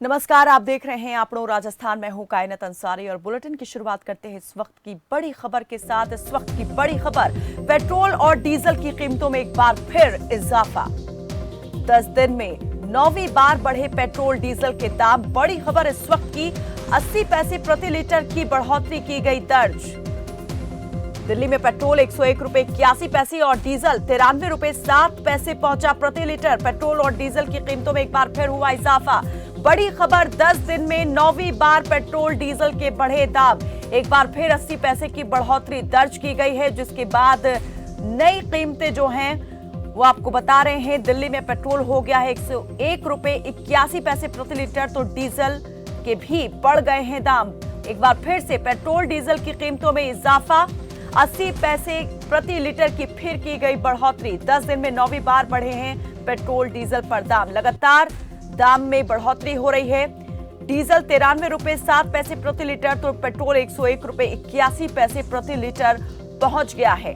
नमस्कार, आप देख रहे हैं आपनो राजस्थान। मैं हूं कायनात अंसारी और बुलेटिन की शुरुआत करते हैं इस वक्त की बड़ी खबर के साथ। इस वक्त की बड़ी खबर, पेट्रोल और डीजल की कीमतों में एक बार फिर इजाफा। 10 दिन में 9वीं बार बढ़े पेट्रोल डीजल के दाम। बड़ी खबर इस वक्त की, 80 पैसे प्रति लीटर की बढ़ोतरी की गई दर्ज। दिल्ली में पेट्रोल 101 रुपए 81 पैसे और डीजल 93 रुपए 7 पैसे पहुंचा प्रति लीटर। पेट्रोल और डीजल की कीमतों में एक बार फिर हुआ इजाफा। बड़ी खबर, 10 दिन में 9वीं बार पेट्रोल डीजल के बढ़े दाम। एक बार फिर 80 पैसे की बढ़ोतरी दर्ज की गई है, जिसके बाद नई कीमतें जो हैं वो आपको बता रहे हैं। दिल्ली में पेट्रोल हो गया है 101 रुपए 81 पैसे प्रति लीटर, तो डीजल के भी बढ़ गए हैं दाम। एक बार फिर से पेट्रोल डीजल की कीमतों में इजाफा। 80 पैसे प्रति लीटर की फिर की गई बढ़ोतरी। 10 दिन में 9वीं बार बढ़े हैं पेट्रोल डीजल पर दाम। लगातार दाम में बढ़ोतरी हो रही है। डीजल 93 रुपए 7 पैसे प्रति लीटर, तो पेट्रोल 101 रुपए 81 पैसे प्रति लीटर पहुंच गया है।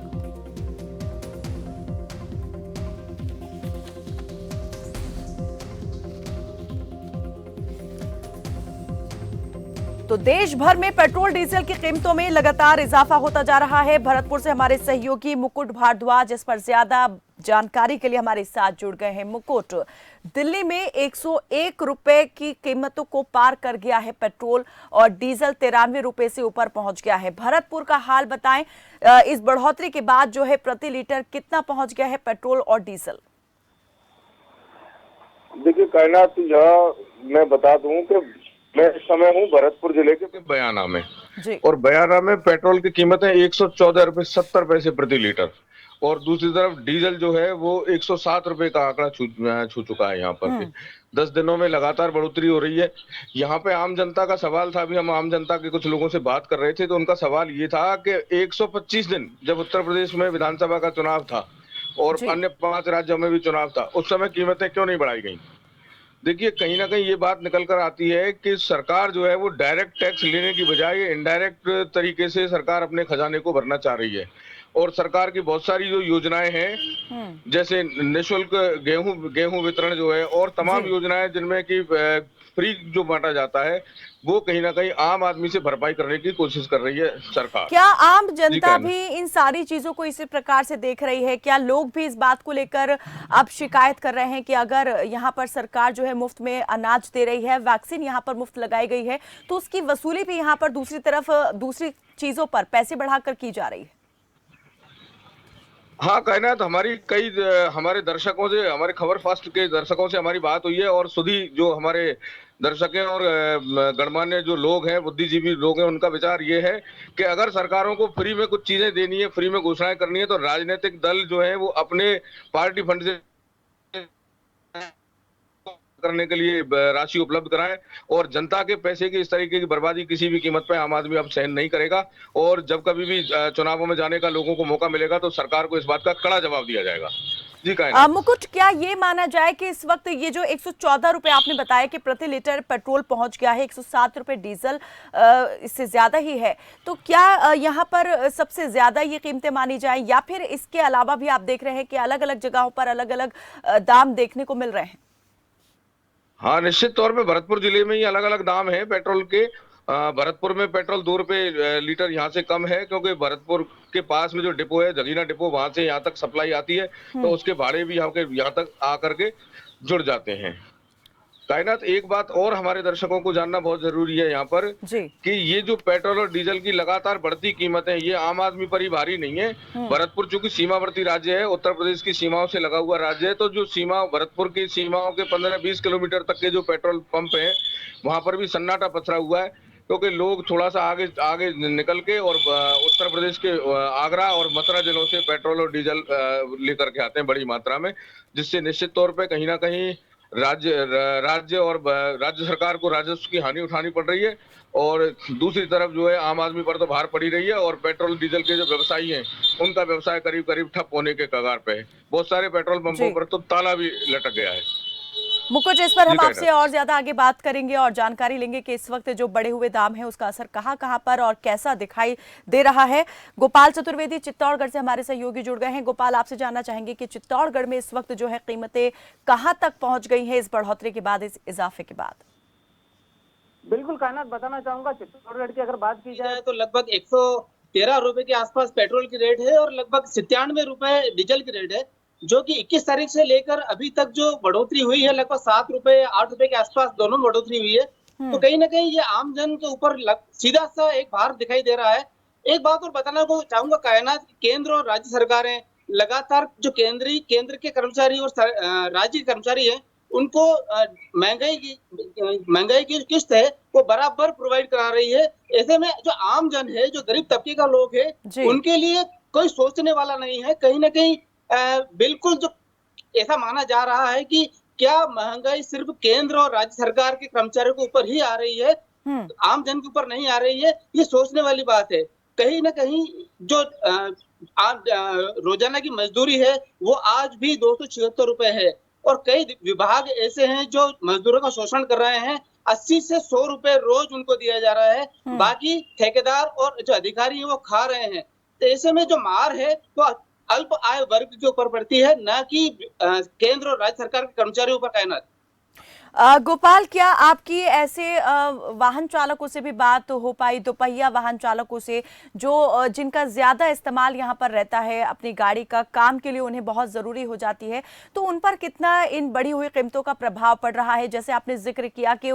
तो देश भर में पेट्रोल डीजल की कीमतों में लगातार इजाफा होता जा रहा है। भरतपुर से हमारे सहयोगी मुकुट भारद्वाज इस पर ज्यादा जानकारी के लिए हमारे साथ जुड़ गए हैं। मुकुट, दिल्ली में 101 रुपए की कीमतों को पार कर गया है पेट्रोल और डीजल 93 रुपए से ऊपर पहुंच गया है। भरतपुर का हाल बताएं, इस बढ़ोतरी के बाद जो है प्रति लीटर कितना पहुंच गया है पेट्रोल और डीजल? देखिए कायनात, यहाँ मैं बता दूं कि मैं इस समय हूँ भरतपुर जिले के बयाना में जी। और बयाना में पेट्रोल की कीमत है 114 रुपए 70 पैसे प्रति लीटर और दूसरी तरफ डीजल जो है वो 107 रुपए का आंकड़ा छू चुका है यहाँ पर के। 10 दिनों में लगातार बढ़ोतरी हो रही है। यहाँ पे आम जनता का सवाल था, अभी हम आम जनता के कुछ लोगों से बात कर रहे थे तो उनका सवाल ये था कि 125 दिन जब उत्तर प्रदेश में विधानसभा का चुनाव था और अन्य 5 राज्यों में भी चुनाव था, उस समय कीमतें क्यों नहीं बढ़ाई गई? देखिए कहीं ना कहीं ये बात निकल कर आती है कि सरकार जो है वो डायरेक्ट टैक्स लेने की बजाय इनडायरेक्ट तरीके से सरकार अपने खजाने को भरना चाह रही है। और सरकार की बहुत सारी जो योजनाएं हैं, जैसे निःशुल्क गेहूं वितरण जो है और तमाम योजनाएं जिनमें कि फ्री जो बांटा जाता है, वो कहीं ना कहीं आम आदमी से भरपाई करने की कोशिश कर रही है सरकार। क्या आम जनता भी इन सारी चीजों को इसी प्रकार से देख रही है? क्या लोग भी इस बात को लेकर अब शिकायत कर रहे हैं कि अगर यहाँ पर सरकार जो है मुफ्त में अनाज दे रही है, वैक्सीन यहाँ पर मुफ्त लगाई गई है, तो उसकी वसूली भी यहाँ पर दूसरी तरफ दूसरी चीजों पर पैसे बढ़ाकर की जा रही है? हाँ कायनात, हमारे दर्शकों से, हमारे खबर फास्ट के दर्शकों से हमारी बात हुई है और सुधी जो हमारे दर्शक हैं और गणमान्य जो लोग हैं, बुद्धिजीवी लोग हैं, उनका विचार ये है कि अगर सरकारों को फ्री में कुछ चीजें देनी है, फ्री में घोषणाएं करनी है, तो राजनीतिक दल जो है वो अपने पार्टी फंड से करने के लिए राशि उपलब्ध कराएं और जनता के पैसे की इस तरीके की बर्बादी किसी भी कीमत पर आम आदमी अब सहन नहीं करेगा। और जब कभी भी चुनावों में जाने का लोगों को मौका मिलेगा तो सरकार को इस बात का कड़ा जवाब दिया जाएगा। जी मुकुट, क्या ये माना जाए कि इस वक्त ये जो 114 रुपए आपने बताया कि प्रति लीटर पेट्रोल पहुंच गया है, 107 रुपए डीजल इससे ज्यादा ही है, तो क्या यहाँ पर सबसे ज्यादा ये कीमतें मानी जाए या फिर इसके अलावा भी आप देख रहे हैं कि अलग अलग जगहों पर अलग अलग दाम देखने को मिल रहे हैं? हाँ, निश्चित तौर पे भरतपुर जिले में ही अलग अलग दाम है पेट्रोल के। भरतपुर में पेट्रोल 2 रुपए लीटर यहाँ से कम है, क्योंकि भरतपुर के पास में जो डिपो है, जगीना डिपो, वहां से यहाँ तक सप्लाई आती है, तो उसके भाड़े भी यहाँ तक आकर के जुड़ जाते हैं। कायनात, एक बात और हमारे दर्शकों को जानना बहुत जरूरी है यहाँ पर कि ये जो पेट्रोल और डीजल की लगातार बढ़ती कीमतें, ये आम आदमी पर ही भारी नहीं है। भरतपुर चूंकि सीमावर्ती राज्य है, उत्तर प्रदेश की सीमाओं से लगा हुआ राज्य है, तो जो भरतपुर की सीमाओं के 15-20 किलोमीटर तक के जो पेट्रोल पंप है, वहां पर भी सन्नाटा पसरा हुआ है, क्योंकि लोग थोड़ा सा आगे आगे निकल के और उत्तर प्रदेश के आगरा और मथुरा जिलों से पेट्रोल और डीजल लेकर के आते हैं बड़ी मात्रा में, जिससे निश्चित तौर पे कहीं ना कहीं राज्य और राज्य सरकार को राजस्व की हानि उठानी पड़ रही है और दूसरी तरफ जो है आम आदमी पर तो भार पड़ी रही है और पेट्रोल डीजल के जो व्यवसायी हैं, उनका व्यवसाय करीब करीब ठप होने के कगार पे है। बहुत सारे पेट्रोल पंपों पर तो ताला भी लटक गया है। मुकुट, इस पर हम आपसे और ज्यादा आगे बात करेंगे और जानकारी लेंगे कि इस वक्त जो बढ़े हुए दाम है उसका असर कहां कहां पर और कैसा दिखाई दे रहा है। गोपाल चतुर्वेदी चित्तौड़गढ़ से हमारे सहयोगी जुड़ गए हैं। गोपाल, आपसे जानना चाहेंगे कि चित्तौड़गढ़ में इस वक्त जो है कीमतें कहां तक पहुंच गई हैं इस बढ़ोतरी के बाद, इस इजाफे के बाद? बिल्कुल कायनात, बताना चाहूंगा चित्तौड़गढ़ की अगर बात की जाए तो लगभग 113 रुपए के आसपास पेट्रोल की रेट है और लगभग 97 रुपए डीजल की रेट है, जो कि 21 तारीख से लेकर अभी तक जो बढ़ोतरी हुई है लगभग 7 रुपए 8 रुपए के आसपास दोनों बढ़ोतरी हुई है। तो कहीं ना कहीं ये आम जन के ऊपर सीधा सा एक भार दिखाई दे रहा है। एक बात और बताना को चाहूंगा कायनात, केंद्र और राज्य सरकारें लगातार जो केंद्र के कर्मचारी और राज्य के कर्मचारी हैं उनको महंगाई की किस्त है वो बराबर प्रोवाइड करा रही है। ऐसे में जो आम जन है, जो गरीब तबके का लोग है, जी। उनके लिए कोई सोचने वाला नहीं है। कहीं ना कहीं बिल्कुल जो ऐसा माना जा रहा है कि क्या महंगाई सिर्फ केंद्र और राज्य सरकार के कर्मचारियों के ऊपर ही आ रही है, आम जन के ऊपर नहीं आ रही है, ये सोचने वाली बात है। कहीं ना कहीं जो रोजाना की मजदूरी है वो आज भी 276 रुपए है और कई विभाग ऐसे हैं जो मजदूरों का शोषण कर रहे हैं। 80 से 100 रुपए रोज उनको दिया जा रहा है, बाकी ठेकेदार और जो अधिकारी है वो खा रहे हैं। तो ऐसे में जो मार है वो अल्प आय वर्ग के ऊपर पड़ती है, न कि केंद्र और राज्य सरकार के कर्मचारियों पर तैनात। गोपाल, क्या आपकी ऐसे वाहन चालकों से भी बात हो पाई, दोपहिया वाहन चालकों से, जो जिनका ज्यादा इस्तेमाल यहाँ पर रहता है अपनी गाड़ी का, काम के लिए उन्हें बहुत जरूरी हो जाती है, तो उन पर कितना इन बढ़ी हुई कीमतों का प्रभाव पड़ रहा है? जैसे आपने जिक्र किया कि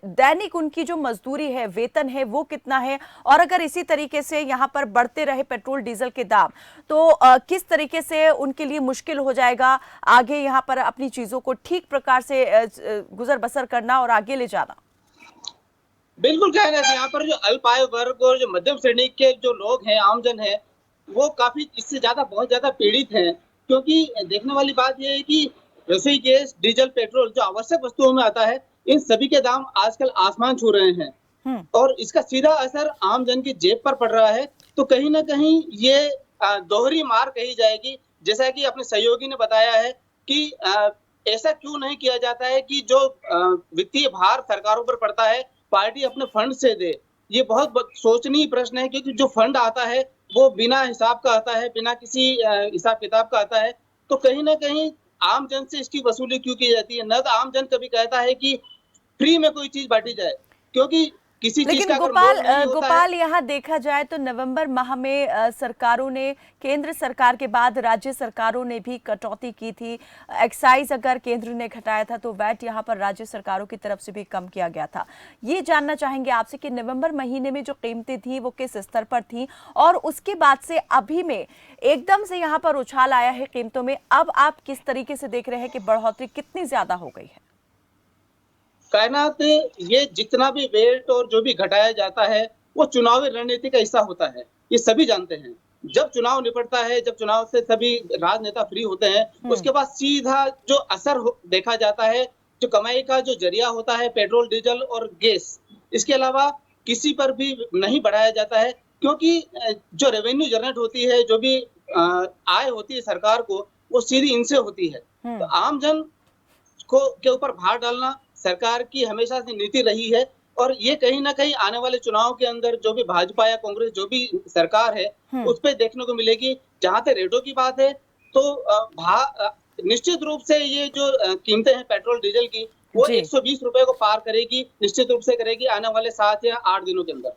दैनिक उनकी जो मजदूरी है, वेतन है, वो कितना है, और अगर इसी तरीके से यहाँ पर बढ़ते रहे पेट्रोल डीजल के दाम, तो किस तरीके से उनके लिए मुश्किल हो जाएगा आगे यहाँ पर अपनी चीजों को ठीक प्रकार से गुजर बसर करना और आगे ले जाना? बिल्कुल कह रहे हैं, यहाँ पर जो अल्प आय वर्ग और जो मध्यम श्रेणी के जो लोग हैं, आमजन है, वो काफी इससे ज्यादा बहुत ज्यादा पीड़ित हैं। क्योंकि देखने वाली बात यह है कि रसोई गैस, डीजल, पेट्रोल जो आवश्यक वस्तुओं में आता है, इन सभी के दाम आजकल आसमान छू रहे हैं और इसका सीधा असर आम जन की जेब पर पड़ रहा है। तो कहीं ना कहीं ये दोहरी मार कही जाएगी। जैसा कि अपने सहयोगी ने बताया है कि ऐसा क्यों नहीं किया जाता है कि जो वित्तीय भार सरकारों पर पड़ता है पार्टी अपने फंड से दे। ये बहुत सोचनीय प्रश्न है, क्योंकि जो फंड आता है वो बिना हिसाब का आता है, बिना किसी हिसाब किताब का आता है। तो कहीं ना कहीं आम जन से इसकी वसूली क्यों की जाती है? न तो आम जन कभी कहता है कि फ्री में कोई चीज बांटी जाए, क्योंकि किसी चीज का गोपाल, यहाँ देखा जाए तो नवंबर माह में सरकारों ने, केंद्र सरकार के बाद राज्य सरकारों ने भी कटौती की थी। एक्साइज अगर केंद्र ने घटाया था तो वैट यहाँ पर राज्य सरकारों की तरफ से भी कम किया गया था। ये जानना चाहेंगे आपसे कि नवंबर महीने में जो कीमतें थी वो किस स्तर पर थी, और उसके बाद से अभी में एकदम से यहाँ पर उछाल आया है कीमतों में। अब आप किस तरीके से देख रहे हैं कि बढ़ोतरी कितनी ज्यादा हो गई है? कायनात, ये जितना भी वेट और जो भी घटाया जाता है वो चुनावी रणनीति का हिस्सा होता है, ये सभी जानते हैं। जब चुनाव निपटता है, जब चुनाव से सभी राजनेता फ्री होते हैं, उसके बाद सीधा जो असर देखा जाता है, जो कमाई का जो जरिया होता है पेट्रोल, डीजल और गैस, इसके अलावा किसी पर भी नहीं बढ़ाया जाता है। क्योंकि जो रेवेन्यू जनरेट होती है, जो भी आय होती है सरकार को, वो सीधी इनसे होती है। तो आम जन को के ऊपर भार डालना सरकार की हमेशा से नीति रही है, और ये कहीं ना कहीं आने वाले चुनाव के अंदर जो भी भाजपा या कांग्रेस जो भी सरकार है उस पर देखने को मिलेगी। जहां तक रेटों की बात है तो निश्चित रूप से ये जो कीमतें हैं पेट्रोल डीजल की, वो 120 रुपए को पार करेगी, निश्चित रूप से करेगी आने वाले 7 या 8 दिनों के अंदर।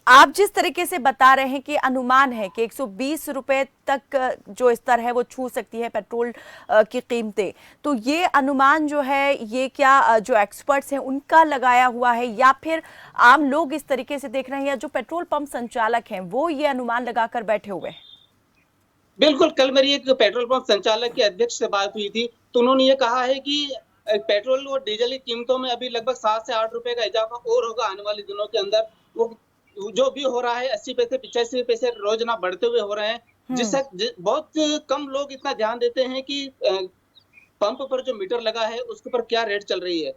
आप जिस तरीके से बता रहे हैं कि अनुमान है कि 120 रुपए तक जो स्तर है वो छू सकती है पेट्रोल की कीमतें, तो ये अनुमान जो है ये क्या जो एक्सपर्ट्स हैं उनका लगाया हुआ है, या फिर आम लोग इस तरीके से देख रहे हैं, या जो पेट्रोल पंप संचालक हैं वो ये अनुमान लगाकर बैठे हुए हैं? बिल्कुल, कल मेरी एक पेट्रोल पंप संचालक के अध्यक्ष से बात हुई थी, तो उन्होंने ये कहा है कि पेट्रोल और डीजल की कीमतों में अभी लगभग 7 से 8 रुपए का इजाफा और होगा आने वाले दिनों के अंदर। वो जो भी हो रहा है 80 पैसे 85 पैसे रोज ना बढ़ते हुए हो रहे हैं, जिससे बहुत कम लोग इतना ध्यान देते हैं कि पंप पर जो मीटर लगा है उसके ऊपर क्या रेट चल रही है।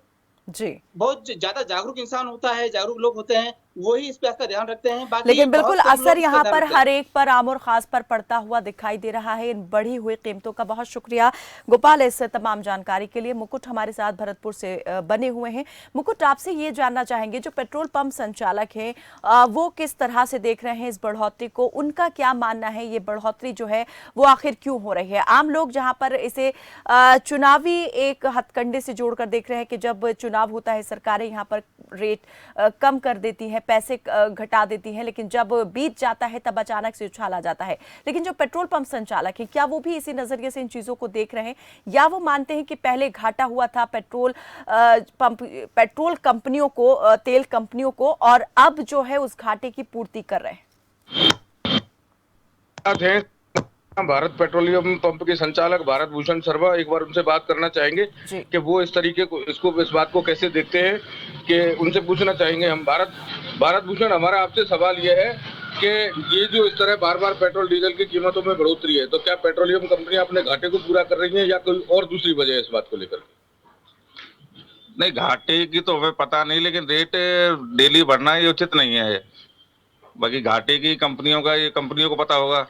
जी, बहुत ज्यादा जागरूक इंसान होता है, जागरूक लोग होते हैं वही इस बात का ध्यान रखते हैं। बाकी लेकिन बिल्कुल बहुत कम लोग असर इसका यहाँ ध्यान पर रखते हैं। हर एक पर आम और खास पर पड़ता हुआ दिखाई दे रहा है इन बढ़ी हुई कीमतों का। बहुत शुक्रिया गोपाल इस तमाम जानकारी के लिए। मुकुट हमारे साथ भरतपुर से बने हुए हैं। मुकुट, आपसे ये जानना चाहेंगे जो पेट्रोल पंप संचालक हैं वो किस तरह से देख रहे हैं इस बढ़ोतरी को, उनका क्या मानना है ये बढ़ोतरी जो है वो आखिर क्यों हो रही है? आम लोग जहाँ पर इसे चुनावी एक हथकंडे से जोड़कर देख रहे हैं कि जब चुनाव होता है सरकारें यहाँ पर रेट कम कर देती हैं, पैसे घटा देती हैं, लेकिन जब बीत जाता है तब अचानक से उछाल आ जाता है। लेकिन जो पेट्रोल पंप संचालक हैं क्या वो भी इसी नजरिए से इन चीजों को देख रहे हैं, या वो मानते हैं कि पहले घाटा हुआ था पेट्रोल कंपनियों को, तेल कंपनियों को, और अब जो है उस घाटे की पूर्ति कर रहे हैं? भारत पेट्रोलियम पंप के संचालक भारत भूषण शर्मा, एक बार उनसे बात करना चाहेंगे कि वो इस तरीके को इस बात को कैसे देखते हैं, कि उनसे पूछना चाहेंगे हम। भारत भूषण, हमारा आपसे सवाल ये है कि ये जो इस तरह बार बार पेट्रोल डीजल की कीमतों में बढ़ोतरी है, तो क्या पेट्रोलियम कंपनियां अपने घाटे को पूरा कर रही हैं या कोई और दूसरी वजह है इस बात को लेकर? नहीं, घाटे की तो हमें पता नहीं, लेकिन रेट डेली बढ़ना ये उचित नहीं है। बाकी घाटे की कंपनियों को पता होगा।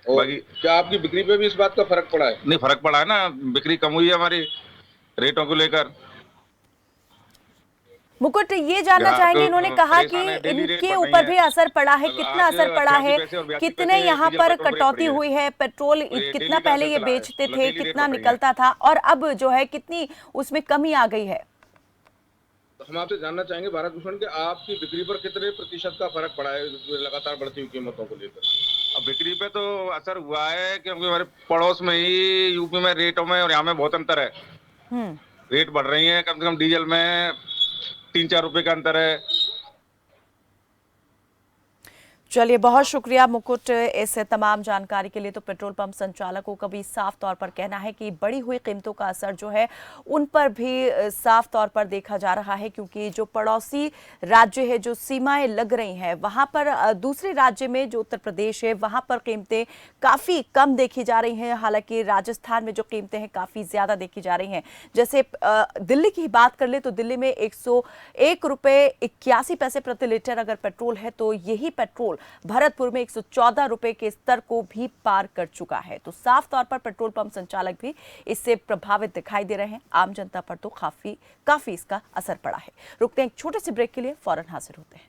बाकी क्या आपकी बिक्री पे भी इस बात का फर्क पड़ा है? नहीं, फर्क पड़ा है ना, बिक्री कम हुई है हमारी रेटों को लेकर। मुकुट, ये जानना चाहेंगे, इन्होंने कहा कि इनके ऊपर भी असर पड़ा है, कितना असर पड़ा है, कितने यहाँ पर कटौती हुई है, पेट्रोल कितना पहले ये बेचते थे, कितना निकलता था, और अब जो है कितनी उसमें कमी आ गई है? तो हम आपसे जानना चाहेंगे भारत भूषण कि आपकी बिक्री पर कितने प्रतिशत का फर्क पड़ा है लगातार बढ़ती हुई कीमतों को लेकर? अब बिक्री पे तो असर हुआ है क्योंकि हमारे पड़ोस में ही यूपी में रेटों में और यहाँ में बहुत अंतर है। रेट बढ़ रही है, कम से कम डीजल में 3-4 रुपए का अंतर है। चलिए, बहुत शुक्रिया मुकुट इस तमाम जानकारी के लिए। तो पेट्रोल पंप संचालकों का भी साफ तौर पर कहना है कि बढ़ी हुई कीमतों का असर जो है उन पर भी साफ तौर पर देखा जा रहा है, क्योंकि जो पड़ोसी राज्य है, जो सीमाएं लग रही हैं, वहां पर दूसरे राज्य में जो उत्तर प्रदेश है वहां पर कीमतें काफ़ी कम देखी जा रही हैं। हालांकि राजस्थान में जो कीमतें हैं काफ़ी ज़्यादा देखी जा रही हैं। जैसे दिल्ली की बात कर ले तो दिल्ली में 101 रुपये 81 पैसे प्रति लीटर अगर पेट्रोल है, तो यही पेट्रोल भरतपुर में 114 रुपए के स्तर को भी पार कर चुका है। तो साफ तौर पर पेट्रोल पंप संचालक भी इससे प्रभावित दिखाई दे रहे हैं। आम जनता पर तो काफी इसका असर पड़ा है। रुकते हैं एक छोटे से ब्रेक के लिए, फौरन हाजिर होते हैं।